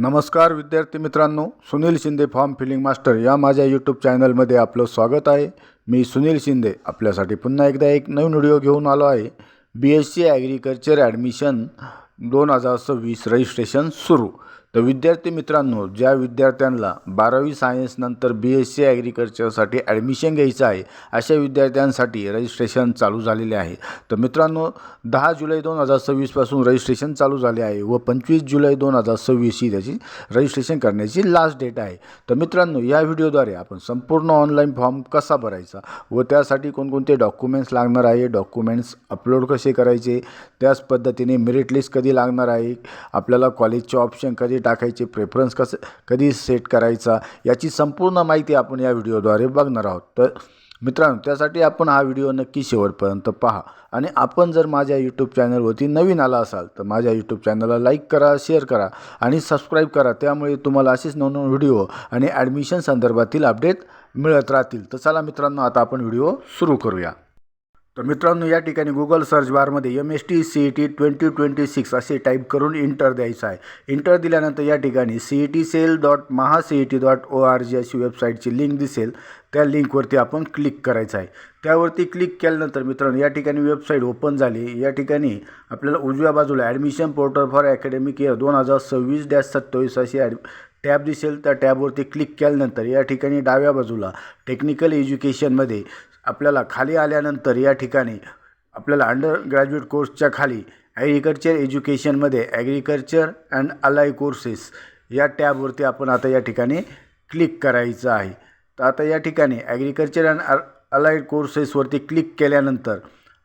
नमस्कार विद्यार्थी मित्रांनो, Sunil Shinde form filling master या माझ्या यूट्यूब चॅनलमध्ये आपलं स्वागत आहे। मी सुनील शिंदे आपल्यासाठी पुन्हा एकदा एक नवीन व्हिडिओ घेऊन आलो आहे। BSc ॲग्रिकल्चर ॲडमिशन 2026 रजिस्ट्रेशन सुरू। तर विद्यार्थी मित्रांनो, ज्या विद्यार्थ्यांना 12वी सायन्स नंतर BSc ॲग्रिकल्चरसाठी ॲडमिशन घ्यायचं आहे अशा विद्यार्थ्यांसाठी रजिस्ट्रेशन चालू झालेले आहे। तर मित्रांनो, 10 जुलै 2026 पासून रजिस्ट्रेशन चालू झाले आहे व 25 जुलै 2026 ही त्याची रजिस्ट्रेशन करण्याची लास्ट डेट आहे। तर मित्रांनो, या व्हिडिओद्वारे आपण संपूर्ण ऑनलाईन फॉर्म कसा भरायचा व त्यासाठी कोणकोणते डॉक्युमेंट्स लागणार आहे, डॉक्युमेंट्स अपलोड कसे करायचे, त्याच पद्धतीने मेरिट लिस्ट कधी लागणार आहे, आपल्याला कॉलेजचे ऑप्शन कधी टाकायचे, प्रेफरन्स कधी सेट करायचा, याची संपूर्ण माहिती आपण या व्हिडिओद्वारे बघणार आहोत। तर मित्रांनो, त्यासाठी आपण हा व्हिडिओ नक्की शेवटपर्यंत पहा आणि आपण जर माझ्या यूट्यूब चॅनलवरती नवीन आला असाल तर माझ्या यूट्यूब चॅनलला लाईक करा, शेअर करा आणि सबस्क्राईब करा। त्यामुळे तुम्हाला असेच नवनवीन व्हिडिओ आणि ॲडमिशन संदर्भातील अपडेट मिळत राहतील। तर चला मित्रांनो, आता आपण व्हिडिओ सुरू करूया। तर मित्रांनो, या ठिकाणी गुगल सर्च बारमध्ये MST CET 2026 असे टाईप करून इंटर द्यायचं आहे। इंटर दिल्यानंतर या ठिकाणी cetcell.mahacet.org अशी वेबसाईटची लिंक दिसेल, त्या लिंकवरती आपण क्लिक करायचं आहे। त्यावरती क्लिक केल्यानंतर मित्रांनो, या ठिकाणी वेबसाईट ओपन झाली। या ठिकाणी आपल्याला उजव्या बाजूला admission portal for academic year 2026-27 अशी टॅब दिसेल। त्या टॅबवरती क्लिक केल्यानंतर या ठिकाणी डाव्या बाजूला टेक्निकल एज्युकेशनमध्ये आपल्याला खाली आल्यानंतर या ठिकाणी आपल्याला अंडर ग्रॅज्युएट कोर्सच्या खाली ॲग्रिकल्चर एज्युकेशनमध्ये ॲग्रिकल्चर अँड अलाय कोर्सेस या टॅबवरती आपण आता या ठिकाणी क्लिक करायचं आहे। तर आता या ठिकाणी ॲग्रिकल्चर अँड अलाइड कोर्सेसवरती क्लिक केल्यानंतर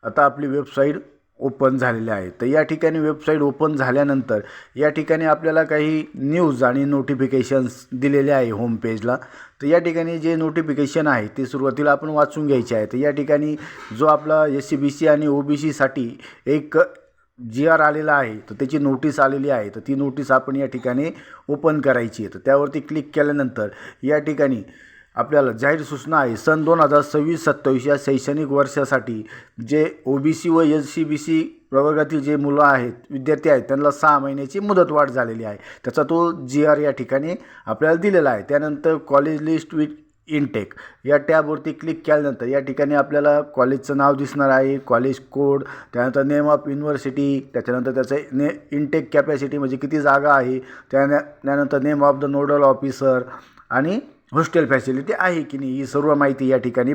आता आपली वेबसाईट ओपन झालेली आहे। तर या ठिकाणी वेबसाईट ओपन झाल्यानंतर या ठिकाणी आपल्याला काही न्यूज आणि नोटिफिकेशन्स दिलेले आहे होम पेजला। तर या ठिकाणी जे नोटिफिकेशन आहे ते सुरुवातीला आपण वाचून घ्यायचे आहे। तर या ठिकाणी जो आपला SC BC आणि OBCसाठी एक GR आलेला आहे, तर त्याची नोटीस आलेली आहे। तर ती नोटीस आपण या ठिकाणी ओपन करायची आहे। तर त्यावरती क्लिक केल्यानंतर या ठिकाणी आपल्याला जाहीर सूचना आहे, सन 2026-27 या शैक्षणिक वर्षासाठी जे OBC व SC BC प्रवर्गातील जे मुलं आहेत, विद्यार्थी आहेत, त्यांना 6 महिन्याची मुदतवाढ झालेली आहे। त्याचा तो GR या ठिकाणी आपल्याला दिलेला आहे। त्यानंतर कॉलेज लिस्ट विथ इनटेक या टॅबवरती क्लिक केल्यानंतर या ठिकाणी आपल्याला कॉलेजचं नाव दिसणार आहे, कॉलेज कोड, त्यानंतर नेम ऑफ युनिव्हर्सिटी, त्याच्यानंतर त्याचं इनटेक कॅपॅसिटी म्हणजे किती जागा आहे, त्यानंतर name of the nodal officer आणि हॉस्टेल फॅसिलिटी आहे की नाही, ही सर्व माहिती या ठिकाणी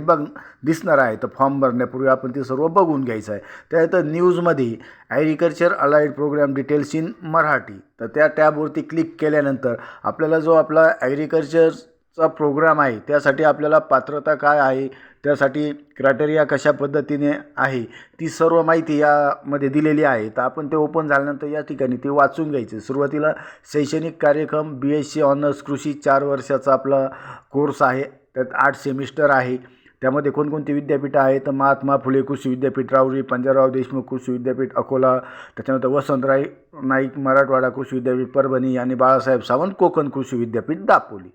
दिसणार आहे। तर फॉर्म भरण्यापूर्वी आपण ते सर्व बघून घ्यायचं आहे। त्यानंतर न्यूजमध्ये agriculture allied program details in Marathi, तर त्या टॅबवरती क्लिक केल्यानंतर आपल्याला जो आपला ॲग्रिकल्चरचा प्रोग्राम आहे त्यासाठी आपल्याला पात्रता काय आहे, त्यासाठी क्रायटेरिया कशा पद्धतीने आहे, ती सर्व माहिती यामध्ये दिलेली आहे। तर आपण ते ओपन झाल्यानंतर या ठिकाणी ते वाचून घ्यायचे। सुरुवातीला शैक्षणिक कार्यक्रम BSc ऑनर्स कृषी 4 वर्षाचा आपला कोर्स आहे, त्यात 8 सेमिस्टर आहे। त्यामध्ये कोणकोणती विद्यापीठं आहेत, तर महात्मा फुले कृषी विद्यापीठ राहुरी, पंजाबराव देशमुख कृषी विद्यापीठ अकोला, त्याच्यानंतर वसंतराव नाईक मराठवाडा कृषी विद्यापीठ परभणी आणि बाळासाहेब सावंत कोकण कृषी विद्यापीठ दापोली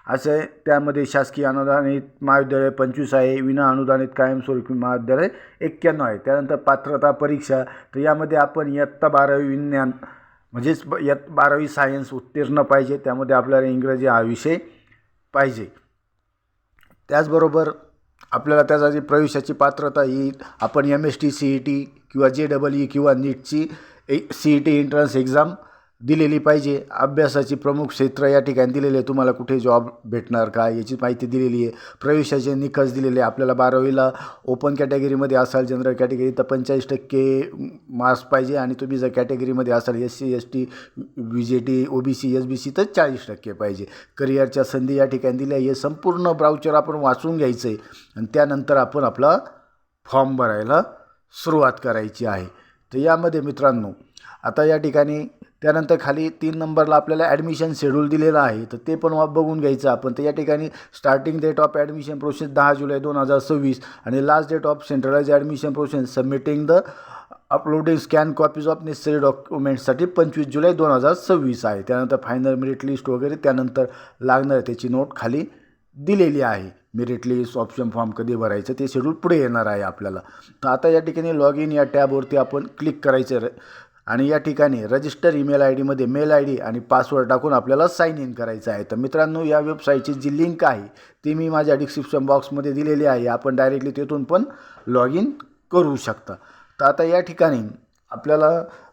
असे। त्यामध्ये शासकीय अनुदानित महाविद्यालय 25 आहे, विना अनुदानित कायमस्वरूपी महाविद्यालय 91 आहे। त्यानंतर पात्रता परीक्षा, तर यामध्ये आपण इयत्ता 12वी विज्ञान म्हणजेच 12वी सायन्स उत्तीर्ण पाहिजे, त्यामध्ये आपल्याला इंग्रजी हा विषय पाहिजे। त्याचबरोबर आपल्याला त्यासाठी प्रवेशाची पात्रता ही आपण MST CET किंवा JEE किंवा नीटची CET एंट्रन्स एक्झाम दिलेली पाहिजे। अभ्यासाची प्रमुख क्षेत्र या ठिकाणी दिलेले आहे, तुम्हाला कुठे जॉब भेटणार का याची माहिती दिलेली आहे। प्रवेशाचे निकष दिलेले, आपल्याला 12वीला ओपन कॅटेगरीमध्ये असाल, जनरल कॅटेगरी, तर 45% मार्क्स पाहिजे आणि तुम्ही जर कॅटेगरीमध्ये असाल SC ST VJT OBC SBC तर 40% पाहिजे। करिअरच्या संधी या ठिकाणी दिल्या, हे संपूर्ण ब्राउचर आपण वाचून घ्यायचं आहे आणि त्यानंतर आपण आपला फॉर्म भरायला सुरुवात करायची आहे। तर यामध्ये मित्रांनो आता या ठिकाणी त्यानंतर खाली 3 नंबरला आपल्याला ॲडमिशन शेड्यूल दिलेलं आहे, तर ते पण बघून घ्यायचं आपण। तर या ठिकाणी starting date of admission process 10 जुलै 2026 आणि last date of centralize admission process submitting the uploading scan copies of necessary डॉक्युमेंट्ससाठी 25 जुलै 2026 आहे। त्यानंतर फायनल मेरिट लिस्ट वगैरे त्यानंतर लागणार त्याची नोट खाली दिलेली आहे। मेरिट लिस्ट, ऑप्शन फॉर्म कधी भरायचं ते शेड्यूल पुढे येणार आहे आपल्याला। तर आता या ठिकाणी लॉग इन या टॅबवरती आपण क्लिक करायचं आणि या ठिकाणी रजिस्टर ईमेल आय डीमध्ये मेल आय डी आणि पासवर्ड टाकून आपल्याला साइन इन करायचं आहे. तर मित्रांनो, या वेबसाईटची जी लिंक आहे ती मी माझ्या डिस्क्रिप्शन बॉक्समध्ये दिलेली आहे. आपण डायरेक्टली तिथून पण लॉग इन करू शकता. तर आता या ठिकाणी आपल्याला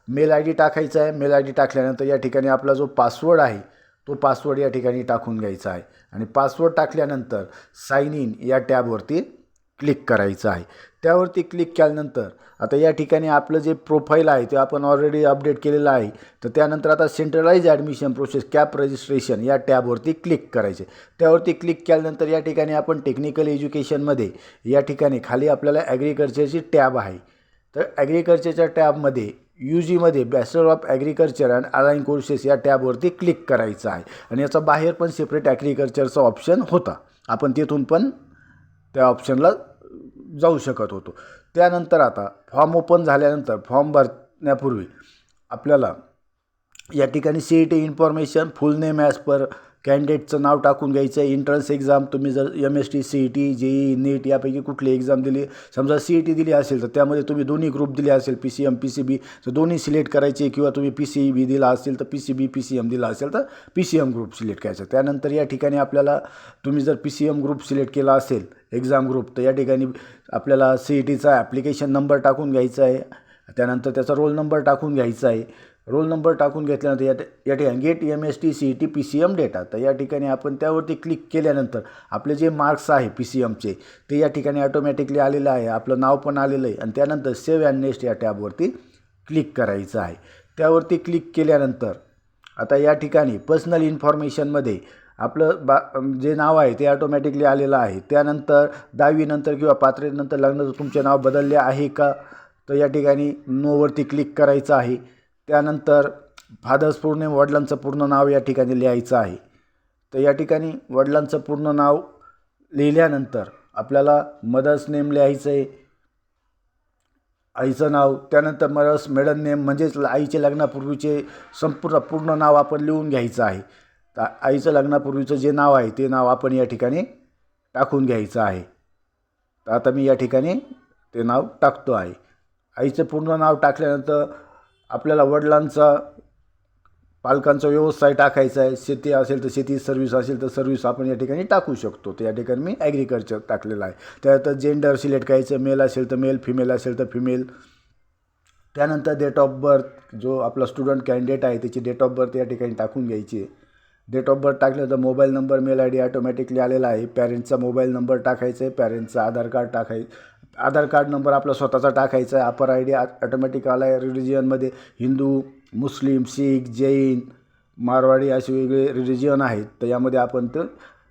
मेल आय डी टाकायचा आहे. मेल आय डी टाकल्यानंतर या ठिकाणी आपला जो पासवर्ड आहे तो पासवर्ड या ठिकाणी टाकून घ्यायचा आहे आणि पासवर्ड टाकल्यानंतर साइन इन या टॅबवरती क्लिक करायचं आहे. त्यावरती क्लिक केल्यानंतर आता या ठिकाणी आपलं जे प्रोफाईल आहे ते आपण ऑलरेडी अपडेट केलेलं आहे. तर त्यानंतर आता centralise admission process CAP registration या टॅबवरती क्लिक करायचे. त्यावरती क्लिक केल्यानंतर या ठिकाणी आपण टेक्निकल एज्युकेशनमध्ये या ठिकाणी खाली आपल्याला ॲग्रिकल्चरची टॅब आहे. तर ॲग्रिकल्चरच्या टॅबमध्ये UGमध्ये bachelor of agriculture and allied courses या टॅबवरती क्लिक करायचं आहे आणि याचा बाहेर पण सेपरेट ॲग्रिकल्चरचा ऑप्शन होता. आपण तिथून पण त्या ऑप्शनला जाऊ शकत होतो. त्यानंतर आता फॉर्म ओपन झाल्यानंतर फॉर्म भरण्यापूर्वी आपल्याला या ठिकाणी CET information full name as per कॅन्डिडेटचं नाव टाकून घ्यायचं आहे. एंट्रन्स एक्झाम तुम्ही जर MST CET JEE नीट यापैकी कुठली एक्झाम दिली, समजा CET दिली असेल तर त्यामध्ये तुम्ही दोन्ही ग्रुप दिले असेल PCM PCB तर दोन्ही सिलेक्ट करायचे, किंवा तुम्ही PCB दिला असेल तर PCB PCM दिला असेल तर PCM ग्रुप सिलेक्ट करायचं. त्यानंतर या ठिकाणी आपल्याला तुम्ही जर PCM ग्रुप सिलेक्ट केला असेल एक्झाम ग्रुप तर या ठिकाणी आपल्याला CETचा ॲप्लिकेशन नंबर टाकून घ्यायचा आहे. त्यानंतर त्याचा रोल नंबर टाकून घ्यायचा आहे. रोल नंबर टाकून घेतल्यानंतर या ठिकाणी get MST CET PCM data, तर या ठिकाणी आपण त्यावरती क्लिक केल्यानंतर आपले जे मार्क्स आहे PCMचे ते या ठिकाणी ऑटोमॅटिकली आलेलं आहे. आपलं नाव पण आलेलं आहे आणि त्यानंतर सेव्ह अँड नेक्स्ट या टॅबवरती क्लिक करायचं आहे. त्यावरती क्लिक केल्यानंतर आता या ठिकाणी पर्सनल इन्फॉर्मेशनमध्ये आपलं जे नाव आहे ते ऑटोमॅटिकली आलेलं आहे. त्यानंतर 10वी नंतर किंवा पात्रतेनंतर लग्नाचं तुमचे नाव बदलले आहे का, तर या ठिकाणी नोवरती क्लिक करायचं आहे. त्यानंतर फादर्स पूर्ण नेम, वडिलांचं पूर्ण नाव या ठिकाणी लिहायचं आहे. तर या ठिकाणी वडिलांचं पूर्ण नाव लिहिल्यानंतर आपल्याला मदर्स नेम लिहायचं आहे, आईचं नाव. त्यानंतर मदर्स मेडन नेम म्हणजेच आईचे लग्नापूर्वीचे संपूर्ण पूर्ण नाव आपण लिहून घ्यायचं आहे. तर आईचं लग्नापूर्वीचं जे नाव आहे ते नाव आपण या ठिकाणी टाकून घ्यायचं आहे. तर आता मी या ठिकाणी ते नाव टाकतो आहे. आईचं पूर्ण नाव टाकल्यानंतर आपल्याला वडिलांचा पालकांचा व्यवसाय टाकायचा आहे. शेती असेल तर शेती, सर्व्हिस असेल तर सर्व्हिस आपण या ठिकाणी टाकू शकतो. तर या ठिकाणी मी ॲग्रिकल्चर टाकलेलं आहे. त्यानंतर जेंडर सिलेक्ट करायचं, मेल असेल तर मेल, फिमेल असेल तर फिमेल. त्यानंतर डेट ऑफ बर्थ, जो आपला स्टुडंट कॅन्डिडेट आहे त्याची डेट ऑफ बर्थ या ठिकाणी टाकून घ्यायची. डेट ऑफ बर्थ टाकल्यानंतर मोबाईल नंबर, मेल आय डी ऑटोमॅटिकली आलेला आहे. पॅरेंटचा मोबाईल नंबर टाकायचा आहे, पॅरेंटचा आधार कार्ड टाकायचं, आधार कार्ड नंबर आपला स्वतःचा टाकायचा आहे. अपर ID ऑटोमॅटिक आला आहे. रिलिजियनमध्ये हिंदू, मुस्लिम, शीख, जैन, मारवाडी असे वेगळे रिलिजियन आहेत. तर यामध्ये आपण तर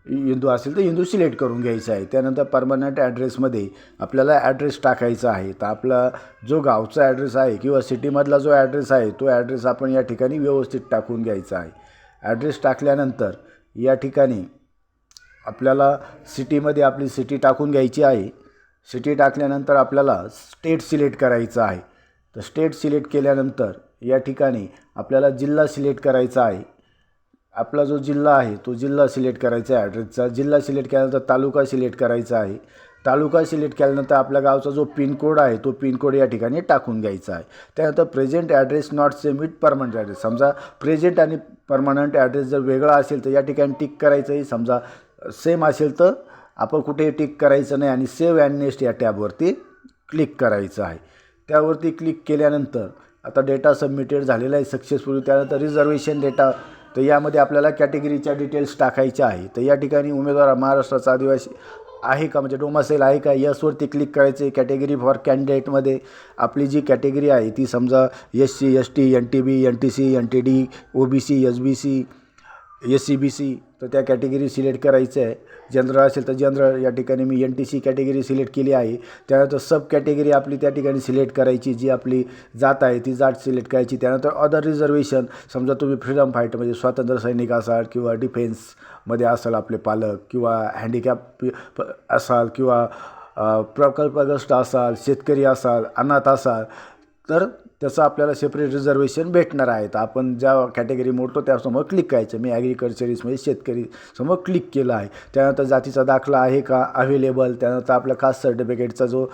हिंदू असेल तर हिंदू सिलेक्ट करून घ्यायचं आहे. त्यानंतर परमनंट ॲड्रेसमध्ये आपल्याला ॲड्रेस टाकायचा आहे. तर आपला जो गावचा ॲड्रेस आहे किंवा सिटीमधला जो ॲड्रेस आहे तो ॲड्रेस आपण या ठिकाणी व्यवस्थित टाकून घ्यायचा आहे. ॲड्रेस टाकल्यानंतर या ठिकाणी आपल्याला सिटीमध्ये आपली सिटी टाकून घ्यायची आहे. सिटी टाकल्यानंतर आपल्याला स्टेट सिलेक्ट करायचं आहे. तर स्टेट सिलेक्ट केल्यानंतर या ठिकाणी आपल्याला जिल्हा सिलेक्ट करायचा आहे. आपला जो जिल्हा आहे तो जिल्हा सिलेक्ट करायचा आहे ॲड्रेसचा. जिल्हा सिलेक्ट केल्यानंतर तालुका सिलेक्ट करायचा आहे. तालुका सिलेक्ट केल्यानंतर आपल्या गावचा जो पिनकोड आहे तो पिनकोड या ठिकाणी टाकून घ्यायचा आहे. त्यानंतर present address not same with permanent address, समजा प्रेझेंट आणि परमनंट ॲड्रेस जर वेगळा असेल तर या ठिकाणी टिक करायचं आहे. समजा सेम असेल तर आपण कुठेही टिक करायचं नाही आणि सेव्ह अँड नेक्स्ट या टॅबवरती क्लिक करायचं आहे. त्यावरती क्लिक केल्यानंतर आता डेटा सबमिटेड झालेला आहे सक्सेसफुली. त्यानंतर रिझर्वेशन डेटा, तर यामध्ये आपल्याला कॅटेगरीच्या डिटेल्स टाकायच्या आहे. तर या ठिकाणी उमेदवार महाराष्ट्राचा आदिवासी आहे का, म्हणजे डोमासेल आहे का, यसवरती क्लिक करायचे. कॅटेगरी फॉर कॅन्डिडेटमध्ये आपली जी कॅटेगरी आहे ती समजा SC ST NTB NTC NTD OBC SBC SCBC, तर त्या कॅटेगरी सिलेक्ट करायचं आहे. जनरल असेल तर जनरल, या ठिकाणी मी NTC कॅटेगरी सिलेक्ट केली आहे. त्यानंतर सब कॅटेगरी आपली त्या ठिकाणी सिलेक्ट करायची, जी आपली जात आहे ती जात सिलेक्ट करायची. त्यानंतर अदर रिझर्वेशन, समजा तुम्ही फ्रीडम फाईट म्हणजे स्वातंत्र्य सैनिक असाल किंवा डिफेन्समध्ये असाल आपले पालक, किंवा हँडिकॅप असाल, किंवा प्रकल्पग्रस्त असाल, शेतकरी असाल, अनाथ असाल, तर त्याचं आपल्याला सेपरेट रिझर्वेशन भेटणार आहे. तर आपण ज्या कॅटेगरी मोडतो त्यासमोर क्लिक करायचं. मी ॲग्रिकल्चरिस्टमध्ये शेतकरी समोर क्लिक केलं आहे. त्यानंतर जातीचा दाखला आहे का अवेलेबल. त्यानंतर आपल्या कास्ट सर्टिफिकेटचा जो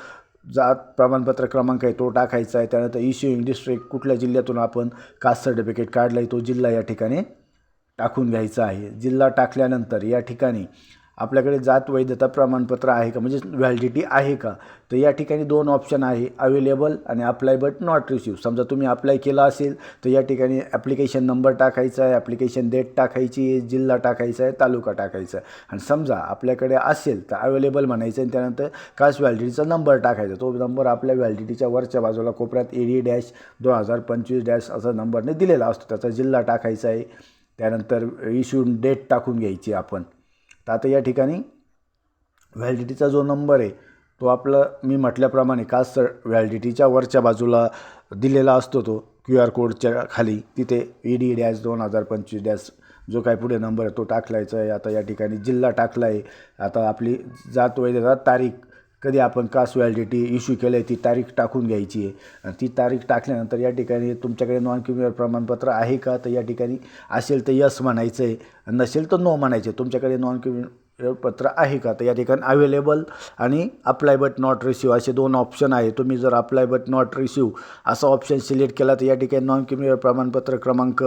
जात प्रमाणपत्र क्रमांक आहे तो टाकायचा आहे. त्यानंतर इश्यूइंग डिस्ट्रिक्ट, कुठल्या जिल्ह्यातून आपण कास्ट सर्टिफिकेट काढलं आहे तो जिल्हा या ठिकाणी टाकून घ्यायचा आहे. जिल्हा टाकल्यानंतर या ठिकाणी आपल्याकडे जात वैधता प्रमाणपत्र आहे का, म्हणजे व्हॅलिडिटी आहे का. तर या ठिकाणी 2 ऑप्शन आहे, अवेलेबल आणि अप्लाय बट नॉट रिसीव. समजा तुम्ही अप्लाय केला असेल तर या ठिकाणी ॲप्लिकेशन नंबर टाकायचा आहे, ॲप्लिकेशन डेट टाकायची आहे, जिल्हा टाकायचा आहे, तालुका टाकायचा आहे. आणि समजा आपल्याकडे असेल तर अवेलेबल म्हणायचं आणि त्यानंतर कास्ट व्हॅलिडिटीचा नंबर टाकायचा. तो नंबर आपल्या व्हॅलिडिटीच्या वरच्या बाजूला कोपऱ्यात AD-2025- असा नंबरने दिलेला असतो. त्याचा जिल्हा टाकायचा आहे. त्यानंतर इश्यू डेट टाकून घ्यायची आपण. तर आता या ठिकाणी व्हॅलिडिटीचा जो नंबर आहे तो आपला मी म्हटल्याप्रमाणे कास्ट व्हॅलिडिटीच्या वरच्या बाजूला दिलेला असतो. तो QR कोडच्या खाली तिथे AD-2025- जो काय पुढे नंबर आहे तो टाकलायचा आहे. आता या ठिकाणी जिल्हा टाकला आहे. आता आपली जात वैधता तारीख, कधी आपण कास्ट व्हॅलिडिटी इश्यू केलं आहे ती तारीख टाकून घ्यायची आहे. आणि ती तारीख टाकल्यानंतर या ठिकाणी तुमच्याकडे नॉन क्रिमिनल प्रमाणपत्र आहे का, तर या ठिकाणी असेल तर यस म्हणायचं आहे, नसेल तर नो म्हणायचे. तुमच्याकडे नॉन क्रिमिनल पत्र आहे का, तर या ठिकाणी अवेलेबल आणि अप्लाय बट नॉट रिसीव असे 2 ऑप्शन आहे. तुम्ही जर अप्लाय बट नॉट रिसीव असा ऑप्शन सिलेक्ट केला तर या ठिकाणी नॉन क्रिमिनल प्रमाणपत्र क्रमांक,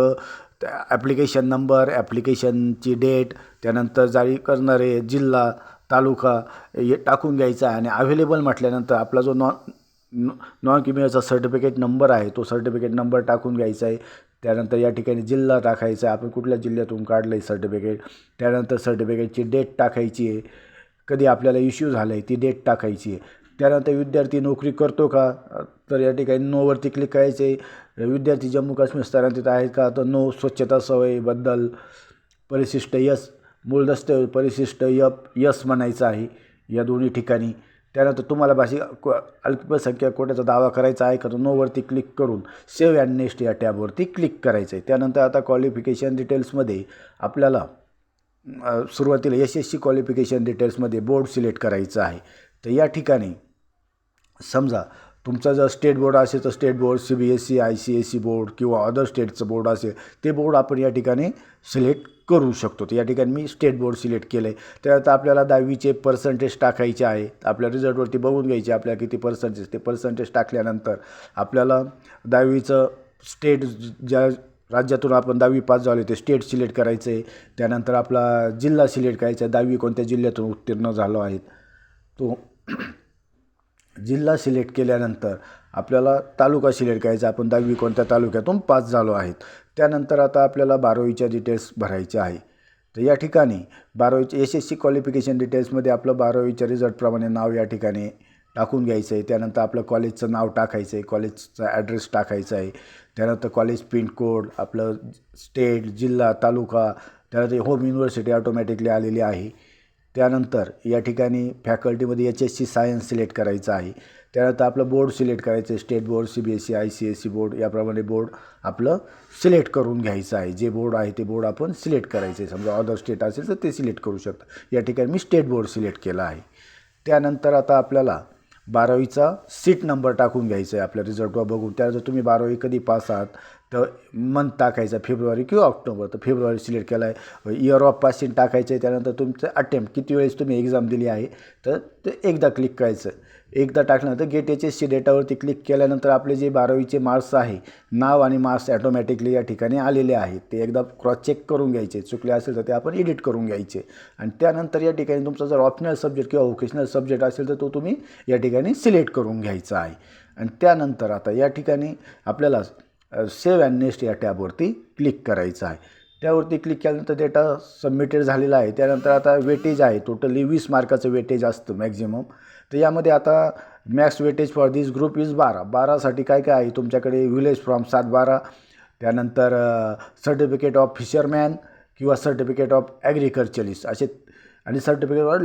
ॲप्लिकेशन नंबर, ॲप्लिकेशनची डेट, त्यानंतर जारी करणारे जिल्हा, तालुका हे टाकून घ्यायचा आहे. आणि अवेलेबल म्हटल्यानंतर आपला जो नॉन क्रिमिनलचा सर्टिफिकेट नंबर आहे तो सर्टिफिकेट नंबर टाकून घ्यायचा आहे. त्यानंतर या ठिकाणी जिल्हा टाकायचा आहे, आपण कुठल्या जिल्ह्यातून काढलं आहे सर्टिफिकेट. त्यानंतर सर्टिफिकेटची डेट टाकायची आहे, कधी आपल्याला इश्यू झालं आहे ती डेट टाकायची आहे. त्यानंतर विद्यार्थी नोकरी करतो का, तर या ठिकाणी नोवरती क्लिक करायचे आहे. विद्यार्थी जम्मू काश्मीर स्थलांतरित आहेत का, तर नो. स्वच्छता सवयीबद्दल परिशिष्ट यस, मूळ दस्तऐवज परिशिष्ट यस म्हणायचं आहे या दोन्ही ठिकाणी. त्यानंतर तुम्हाला भाषिक अल्पसंख्याक कोट्याचा दावा करायचा आहे का, तर नोवरती क्लिक करून सेव्ह अँड नेक्स्ट या टॅबवरती क्लिक करायचं आहे. त्यानंतर आता क्वालिफिकेशन डिटेल्समध्ये आपल्याला सुरुवातीला SSC क्वालिफिकेशन डिटेल्समध्ये बोर्ड सिलेक्ट करायचं आहे. तर या ठिकाणी समजा तुमचा जर स्टेट बोर्ड असेल तर state board, CBSE, ICSE board किंवा अदर स्टेटचं बोर्ड असेल ते बोर्ड आपण या ठिकाणी सिलेक्ट करू शकतो. तर या ठिकाणी मी स्टेट बोर्ड सिलेक्ट केलं आहे. त्यानंतर आपल्याला 10वीचे पर्सेंटेज टाकायचे आहे. आपल्या रिझल्टवरती बघून घ्यायचे आपल्याला किती पर्सेंटेज. ते पर्सेंटेज टाकल्यानंतर आपल्याला 10वीचं स्टेट, ज्या राज्यातून आपण 10वी पास झालो ते स्टेट सिलेक्ट करायचं आहे. त्यानंतर आपला जिल्हा सिलेक्ट करायचा आहे, 10वी कोणत्या जिल्ह्यातून उत्तीर्ण झालो आहेत तो जिल्हा सिलेक्ट केल्यानंतर आपल्याला तालुका सिलेक्ट करायचा, आपण 10वी कोणत्या तालुक्यातून पास झालो आहेत. त्यानंतर आता आपल्याला 12वीच्या डिटेल्स भरायच्या आहे. तर या ठिकाणी 12वीचे SSC क्वालिफिकेशन डिटेल्समध्ये आपलं 12वीच्या रिझल्टप्रमाणे नाव या ठिकाणी टाकून घ्यायचं आहे. त्यानंतर आपलं कॉलेजचं नाव टाकायचं आहे, कॉलेजचा ॲड्रेस टाकायचा आहे. त्यानंतर कॉलेज पिनकोड, आपलं स्टेट, जिल्हा, तालुका, त्यानंतर होम युनिव्हर्सिटी ऑटोमॅटिकली आलेली आहे. त्यानंतर या ठिकाणी फॅकल्टीमध्ये HSC सायन्स सिलेक्ट करायचं आहे. त्यानंतर आपलं बोर्ड सिलेक्ट करायचं आहे, state board, CBSE, ICSE board याप्रमाणे बोर्ड आपलं सिलेक्ट करून घ्यायचं आहे. जे बोर्ड आहे ते बोर्ड आपण सिलेक्ट करायचे. समजा अदर स्टेट असेल तर ते सिलेक्ट करू शकता. या ठिकाणी मी स्टेट बोर्ड सिलेक्ट केला आहे. त्यानंतर आता आपल्याला 12वीचा सीट नंबर टाकून घ्यायचा आहे आपल्या रिझल्टवर बघून. त्यानंतर तुम्ही 12वी कधी पास आहात तर मंथ टाकायचा, फेब्रुवारी किंवा ऑक्टोबर. तर फेब्रुवारी सिलेक्ट केला आहे. इयर ऑफ पासिंग टाकायचं आहे. त्यानंतर तुमचं अटेम्प्ट किती वेळेस तुम्ही एक्झाम दिली आहे तर ते एकदा क्लिक करायचं. एकदा टाकल्यानंतर गेट HSC डेटावरती क्लिक केल्यानंतर आपले जे 12वीचे मार्क्स आहे, नाव आणि मार्क्स ॲटोमॅटिकली या ठिकाणी आलेले आहेत. ते एकदा क्रॉस चेक करून घ्यायचे, चुकले असेल तर ते आपण एडिट करून घ्यायचे. आणि त्यानंतर या ठिकाणी तुमचा जर ऑप्शनल सब्जेक्ट किंवा व्होकेशनल सब्जेक्ट असेल तर तो तुम्ही या ठिकाणी सिलेक्ट करून घ्यायचा आहे. आणि त्यानंतर आता या ठिकाणी आपल्याला सेव्ह अँड नेक्स्ट या टॅबवरती क्लिक करायचं आहे. त्यावरती क्लिक केल्यानंतर डेटा सबमिटेड झालेला आहे. त्यानंतर आता वेटेज आहे, टोटली 20 मार्काचं वेटेज असतं मॅक्झिमम. तर यामध्ये आता max weightage for this group is 12. 12साठी काय काय आहे तुमच्याकडे, विलेज फ्रॉम 7-12, त्यानंतर सर्टिफिकेट ऑफ फिशरमॅन किंवा सर्टिफिकेट ऑफ ॲग्रिकल्चरिस्ट असे, आणि सर्टिफिकेट ऑफ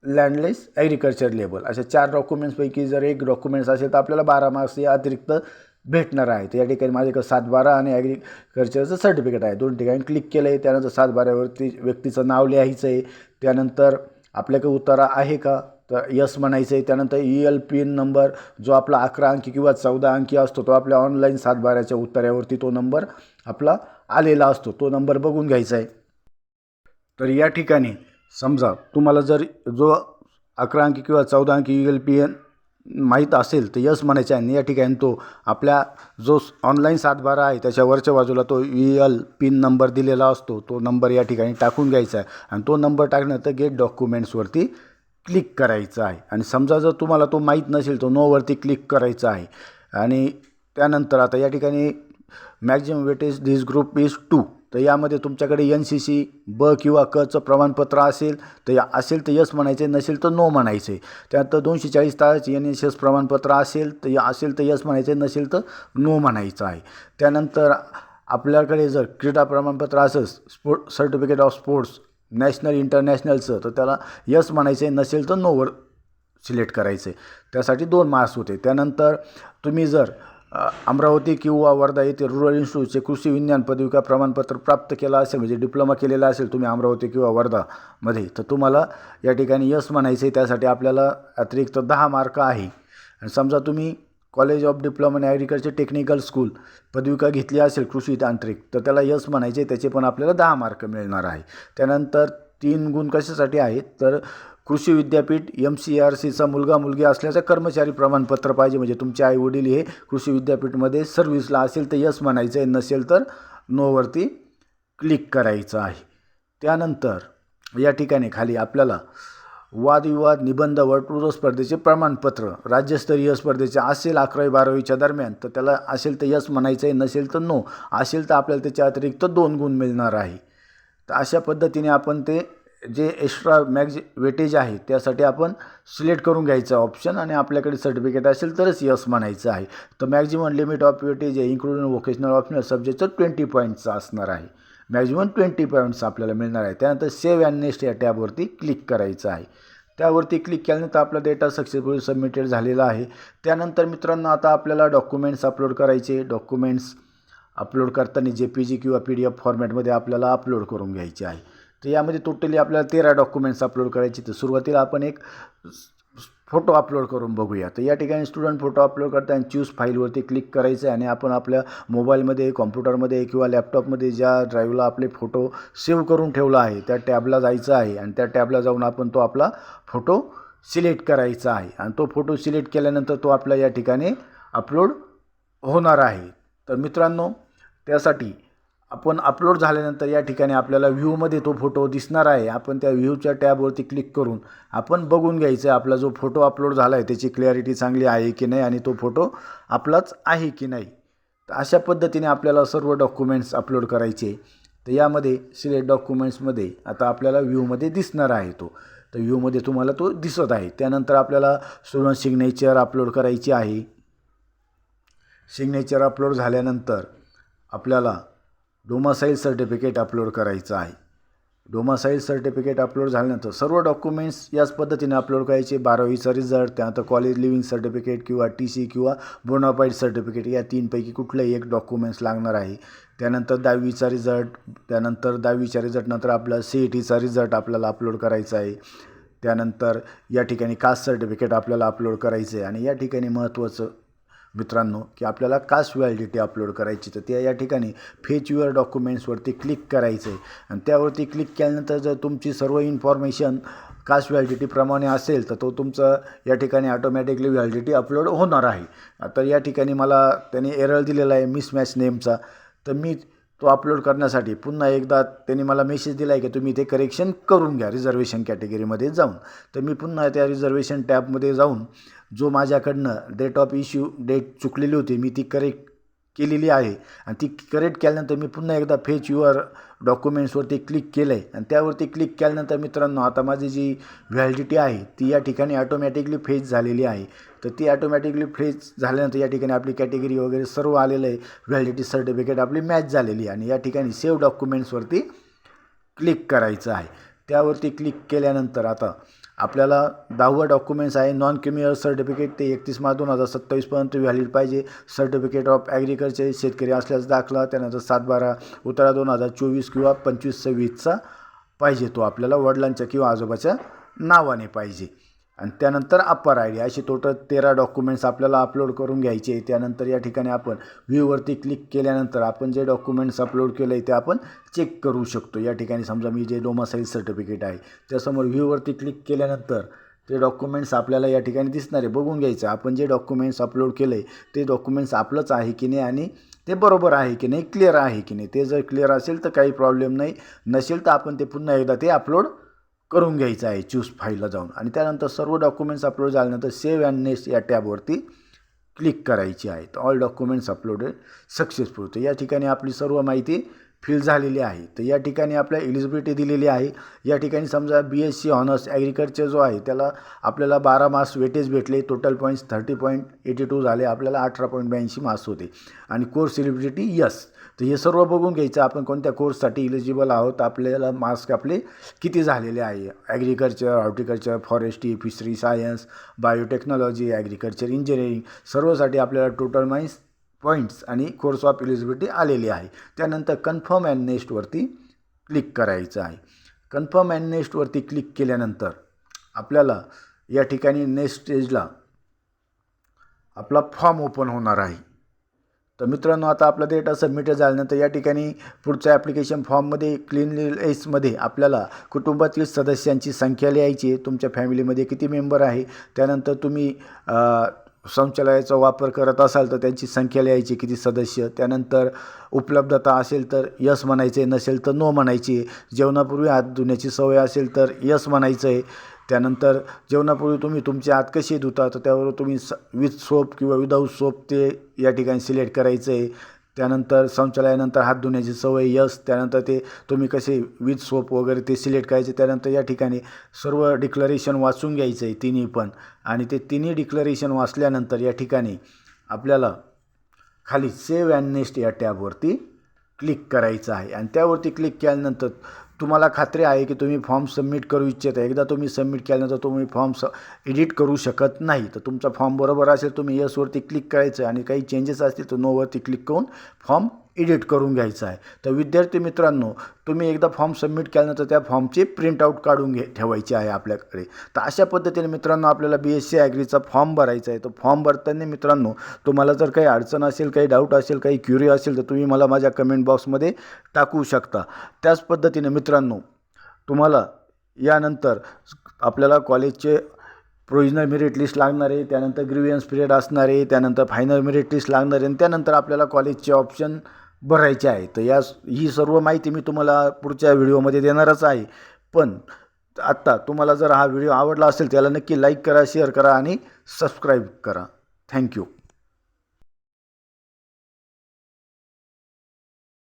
लँडलेस ॲग्रिकल्चर लेबल, अशा 4 डॉक्युमेंट्सपैकी जर एक डॉक्युमेंट्स असेल तर आपल्याला 12 मार्क्स हे अतिरिक्त भेटणार आहे. तर या ठिकाणी माझ्याकडे 7-12 आणि ॲग्रिकल्चरचं सर्टिफिकेट आहे. 2 ठिकाणी क्लिक केलं आहे. त्यानंतर 7-12वरती व्यक्तीचं नाव लिहायचं आहे. त्यानंतर आपल्याकडे उतारा आहे का, तर यस म्हणायचं आहे. त्यानंतर EL पिन नंबर जो आपला 11 अंकी किंवा 14 अंकी असतो तो आपल्या ऑनलाईन 7-12च्या उतार्यावरती तो नंबर आपला आलेला असतो, तो नंबर बघून घ्यायचा आहे. तर या ठिकाणी समजा तुम्हाला जर जो 11 अंकी किंवा 14 अंकी EL माहीत असेल तर यस म्हणायचं आहे आणि या ठिकाणी तो आपल्या जो ऑनलाईन 7/12 आहे त्याच्यावरच्या बाजूला तो पिन नंबर दिलेला असतो, तो नंबर या ठिकाणी टाकून घ्यायचा आहे आणि तो नंबर टाकल्यानंतर गेट डॉक्युमेंट्सवरती क्लिक करायचं आहे. आणि समजा जर तुम्हाला तो माहीत नसेल तो नोवरती क्लिक करायचा आहे. आणि त्यानंतर आता या ठिकाणी maximum weightage this group is 2, तर यामध्ये तुमच्याकडे NCC ब किंवा कचं प्रमाणपत्र असेल तर असेल तर यस म्हणायचे, नसेल तर नो म्हणायचे. त्यानंतर 240 तास NSS प्रमाणपत्र असेल तर यस म्हणायचे, नसेल तर नो म्हणायचं आहे. त्यानंतर आपल्याकडे जर क्रीडा प्रमाणपत्र असेल, सर्टिफिकेट ऑफ स्पोर्ट्स नॅशनल इंटरनॅशनलचं, तर त्याला यस म्हणायचे, नसेल तर नोवर सिलेक्ट करायचे. त्यासाठी 2 मार्क्स होते. त्यानंतर तुम्ही जर अमरावती किंवा वर्धा येथे रुरल इन्स्टिट्यूटचे कृषी विज्ञान पदविका प्रमाणपत्र प्राप्त केला असेल, म्हणजे डिप्लोमा केलेला असेल तुम्ही अमरावती किंवा वर्धामध्ये, तर तुम्हाला या ठिकाणी यस म्हणायचे. त्यासाठी आपल्याला अतिरिक्त 10 मार्क आहे. आणि समजा तुम्ही college of diploma in agriculture technical school पदविका घेतली असेल कृषी तांत्रिक, तर त्याला यस म्हणायचे, त्याचे पण आपल्याला 10 मार्क मिळणार आहे. त्यानंतर 3 गुण कशासाठी आहेत, तर कृषी विद्यापीठ MCRCचा मुलगा मुलगी असल्याचं कर्मचारी प्रमाणपत्र पाहिजे, म्हणजे तुमचे आईवडील हे कृषी विद्यापीठमध्ये सर्व्हिसला असेल तर यस म्हणायचं आहे, नसेल तर नोवरती क्लिक करायचं आहे. त्यानंतर या ठिकाणी खाली आपल्याला वादविवाद निबंध वक्तृत्व स्पर्धेचे प्रमाणपत्र राज्यस्तरीय स्पर्धेचे असेल 11वी-12वीच्या दरम्यान, तर त्याला असेल तर यस म्हणायचं आहे, नसेल तर नो. असेल तर आपल्याला त्याच्या अतिरिक्त 2 गुण मिळणार आहे. तर अशा पद्धतीने आपण ते जे एक्स्ट्रा वेटेज आहे त्यासाठी आपण सिलेक्ट करून घ्यायचं ऑप्शन, आणि आपल्याकडे सर्टिफिकेट असेल तरच यस म्हणायचं आहे. तर मॅक्झिमम लिमिट ऑफ वेटेज आहे इन्क्लुडिंग व्होकेशनल ऑप्शनल सब्जेक्टचं 20 पॉईंटचं असणार आहे. मॅक्झिमम 20 पॉईंट्स आपल्याला मिळणार आहे. त्यानंतर सेव्ह अँड नेक्स्ट या टॅबवरती क्लिक करायचं आहे. त्यावरती क्लिक केल्यानंतर आपला डेटा सक्सेसफुली सबमिटेड झालेला आहे. त्यानंतर मित्रांनो आता आपल्याला डॉक्युमेंट्स अपलोड करायचे. डॉक्युमेंट्स अपलोड करताना JPG किंवा PDF फॉर्मॅटमध्ये आपल्याला अपलोड करून घ्यायचे आहे. तर यामध्ये टोटली आपल्याला 13 डॉक्युमेंट्स अपलोड करायचे. तर सुरुवातीला आपण एक फोटो अपलोड करून बघूया. तर या ठिकाणी स्टुडंट फोटो अपलोड करताना चूज फाईलवरती क्लिक करायचं आहे आणि आपण आपल्या मोबाईलमध्ये, कॉम्प्युटरमध्ये किंवा लॅपटॉपमध्ये ज्या ड्राईव्हला आपले फोटो सेव्ह करून ठेवला आहे त्या टॅबला जायचं आहे आणि त्या टॅबला जाऊन आपण तो आपला फोटो सिलेक्ट करायचा आहे आणि तो फोटो सिलेक्ट केल्यानंतर तो आपला या ठिकाणी अपलोड होणार आहे. तर मित्रांनो, त्यासाठी आपण अपलोड झाल्यानंतर या ठिकाणी आपल्याला व्ह्यूमध्ये तो फोटो दिसणार आहे. आपण त्या व्ह्यूच्या टॅबवरती क्लिक करून आपण बघून घ्यायचं आहे आपला जो फोटो अपलोड झाला आहे त्याची क्लॅरिटी चांगली आहे की नाही आणि तो फोटो आपलाच आहे की नाही. तर अशा पद्धतीने आपल्याला सर्व डॉक्युमेंट्स अपलोड करायचे. तर यामध्ये सिलेक्ट डॉक्युमेंट्समध्ये आता आपल्याला व्ह्यूमध्ये दिसणार आहे तो. तर व्ह्यूमध्ये तुम्हाला तो दिसत आहे. त्यानंतर आपल्याला स्टुडंट सिग्नेचर अपलोड करायची आहे. सिग्नेचर अपलोड झाल्यानंतर आपल्याला डोमासाईल सर्टिफिकेट अपलोड करायचं आहे. डोमासाईल सर्टिफिकेट अपलोड झाल्यानंतर सर्व डॉक्युमेंट्स याच पद्धतीने अपलोड करायचे. 12वीचा रिझल्ट, त्यानंतर कॉलेज लिव्हिंग सर्टिफिकेट किंवा TC किंवा बोनाफाईड सर्टिफिकेट या 3पैकी कुठलंही एक डॉक्युमेंट्स लागणार आहे. त्यानंतर 10वीचा रिझल्ट, त्यानंतर 10वीच्या रिझल्टनंतर आपला CETचा रिझल्ट आपल्याला अपलोड करायचा आहे. त्यानंतर या ठिकाणी कास्ट सर्टिफिकेट आपल्याला अपलोड करायचं आहे. आणि या ठिकाणी महत्त्वाचं मित्रांनो की आपल्याला कास्ट व्हॅलिडिटी अपलोड करायची. तर त्या या ठिकाणी फेच युअर डॉक्युमेंट्सवरती क्लिक करायचं आहे आणि त्यावरती क्लिक केल्यानंतर जर तुमची सर्व इन्फॉर्मेशन कास्ट व्हॅलिडिटीप्रमाणे असेल तर तो तुमचं या ठिकाणी ऑटोमॅटिकली व्हॅलिडिटी अपलोड होणार आहे. आता या ठिकाणी मला त्याने एरर दिलेला आहे मिसमॅच नेमचा. तर मी तो अपलोड करण्यासाठी पुन्हा एकदा त्यांनी मला मेसेज दिला आहे की तुम्ही ते करेक्शन करून घ्या रिझर्वेशन कॅटेगरीमध्ये जाऊन. तर मी पुन्हा त्या रिझर्वेशन टॅबमध्ये जाऊन जो माझ्याकडनं डेट ऑफ इश्यू डेट चुकलेली होती मी ती करेक्ट केलेली आहे आणि ती करेक्ट केल्यानंतर मी पुन्हा एकदा फेच युअर डॉक्युमेंट्सवरती क्लिक केलं आहे आणि त्यावरती क्लिक केल्यानंतर मित्रांनो आता माझी जी व्हॅलिडिटी आहे ती या ठिकाणी ऑटोमॅटिकली फेच झालेली आहे. तर ती ऑटोमॅटिकली फेच झाल्यानंतर या ठिकाणी आपली कॅटेगरी वगैरे सर्व आलेलं आहे. व्हॅलिडिटी सर्टिफिकेट आपली मॅच झालेली आहे आणि या ठिकाणी सेव्ह डॉक्युमेंट्सवरती क्लिक करायचं आहे. त्यावरती क्लिक केल्यानंतर आता आपल्याला 10वं डॉक्युमेंट्स आहे नॉन क्रिमिनल सर्टिफिकेट. ते 31 मार्च 2027पर्यंत व्हॅलिड पाहिजे. सर्टिफिकेट ऑफ ॲग्रिकल्चर शेतकरी असल्यास दाखला. त्यानंतर 7/12 उतारा 2024 किंवा 25-26चा पाहिजे. तो आपल्याला वडिलांच्या किंवा आजोबाच्या नावाने पाहिजे. आणि त्यानंतर अप्पर ID अशी टोटल 13 डॉक्युमेंट्स आपल्याला अपलोड करून घ्यायचे. त्यानंतर या ठिकाणी आपण व्ह्यूवरती क्लिक केल्यानंतर आपण जे डॉक्युमेंट्स अपलोड केलं आहे ते आपण चेक करू शकतो. या ठिकाणी समजा मी जे डोमासाईल सर्टिफिकेट आहे त्यासमोर व्ह्यूवरती क्लिक केल्यानंतर ते डॉक्युमेंट्स आपल्याला या ठिकाणी दिसणार आहे. बघून घ्यायचं आपण जे डॉक्युमेंट्स अपलोड केलं आहे ते डॉक्युमेंट्स आपलंच आहे की नाही आणि ते बरोबर आहे की नाही, क्लिअर आहे की नाही. ते जर क्लिअर असेल तर काही प्रॉब्लेम नाही, नसेल तर आपण ते पुन्हा एकदा ते अपलोड करून घ्यायचं आहे चूज फाईलला जाऊन. आणि त्यानंतर सर्व डॉक्युमेंट्स अपलोड झाल्यानंतर सेव्ह अँड नेक्स्ट या टॅबवरती क्लिक करायची आहे. तर ऑल डॉक्युमेंट्स अपलोडेड सक्सेसफुल. तर या ठिकाणी आपली सर्व माहिती फिल झालेली आहे. तर या ठिकाणी आपल्या एलिजिबिलिटी दिलेली आहे. या ठिकाणी समजा BSc ऑनर्स ॲग्रिकल्चर जो आहे त्याला आपल्याला 12 मार्क्स वेटेज भेटले, टोटल पॉईंट्स 30.82 झाले, आपल्याला 18.82 मार्क्स होते. आणि कोर्स एलिजिबिलिटी यस. तर हे सर्व बघून घ्यायचं आपण कोणत्या कोर्ससाठी इलिजिबल आहोत, आपल्याला मार्क्स आपले किती झालेले आहे. Agriculture, horticulture, forestry, fishery science, biotechnology, agriculture engineering सर्वसाठी आपल्याला टोटल मार्क्स पॉईंट्स आणि कोर्स ऑफ एलिजिबिलिटी आलेली आहे. त्यानंतर कन्फर्म अँड नेक्स्टवरती क्लिक करायचं आहे. कन्फर्म अँड नेक्स्टवरती क्लिक केल्यानंतर आपल्याला या ठिकाणी नेक्स्ट स्टेजला आपला फॉर्म ओपन होणार आहे. तर मित्रांनो, आता आपला डेटा सबमिट झाल्यानंतर या ठिकाणी पुढच्या ॲप्लिकेशन फॉर्ममध्ये क्लीनलीनेसमध्ये आपल्याला कुटुंबातील सदस्यांची संख्या लिहायची आहे. तुमच्या फॅमिलीमध्ये किती मेंबर आहे, त्यानंतर तुम्ही शौचालयाचा वापर करत असाल तर त्यांची संख्या लिहायची, किती सदस्य. त्यानंतर उपलब्धता असेल तर यस म्हणायचं आहे, नसेल तर नो म्हणायची आहे. जेवणापूर्वी हात धुण्याची सवय असेल तर यस म्हणायचं आहे. त्यानंतर जेवणापूर्वी तुम्ही तुमचे हात कसे धुता तर त्यावर तुम्ही विथ सोप किंवा विदाऊट सोप ते या ठिकाणी सिलेक्ट करायचं आहे. त्यानंतर शौचालयानंतर हात धुण्याची सवय यस. त्यानंतर ते तुम्ही कसे विथ सोप वगैरे ते सिलेक्ट करायचे. त्यानंतर या ठिकाणी सर्व डिक्लरेशन वाचून घ्यायचं आहे तिन्ही पण. आणि ते तिन्ही डिक्लरेशन वाचल्यानंतर या ठिकाणी आपल्याला खाली सेव्ह अँड नेक्स्ट या टॅबवरती क्लिक करायचं आहे. आणि त्यावरती क्लिक केल्यानंतर तुम्हाला खात्री आहे की तुम्ही फॉर्म सबमिट करू इच्छिता. एकदा तुम्ही सबमिट केल्यानंतर तुम्ही फॉर्म एडिट करू शकत नाही. तर तुमचा फॉर्म बरोबर असेल तुम्ही यसवरती क्लिक करायचं आणि काही चेंजेस असतील तर नोवरती क्लिक करून फॉर्म एडिट करून घ्यायचा आहे. तर विद्यार्थी मित्रांनो, तुम्ही एकदा फॉर्म सबमिट केल्यानंतर त्या फॉर्मचे प्रिंटआउट काढून ठेवायचे आहे आपल्याकडे. तर अशा पद्धतीने मित्रांनो आपल्याला BSc ॲग्रीचा फॉर्म भरायचा आहे. तर फॉर्म भरताना मित्रांनो तुम्हाला जर काही अडचण असेल, काही डाऊट असेल, काही क्युरी असेल तर तुम्ही मला माझ्या कमेंट बॉक्समध्ये टाकू शकता. त्याच पद्धतीने मित्रांनो तुम्हाला यानंतर आपल्याला कॉलेजचे प्रोविजनल मेरिट लिस्ट लागणार आहे, त्यानंतर ग्रीवियन्स पिरियड असणार आहे, त्यानंतर फायनल मेरिट लिस्ट लागणार आहे आणि त्यानंतर आपल्याला कॉलेजचे ऑप्शन भरायचे आहे. तर ही सर्व माहिती मी तुम्हाला पुढच्या व्हिडिओमध्ये देणारच आहे. पण आत्ता तुम्हाला जर हा व्हिडिओ आवडला असेल त्याला नक्की लाईक करा, शेअर करा आणि सबस्क्राईब करा. थँक्यू.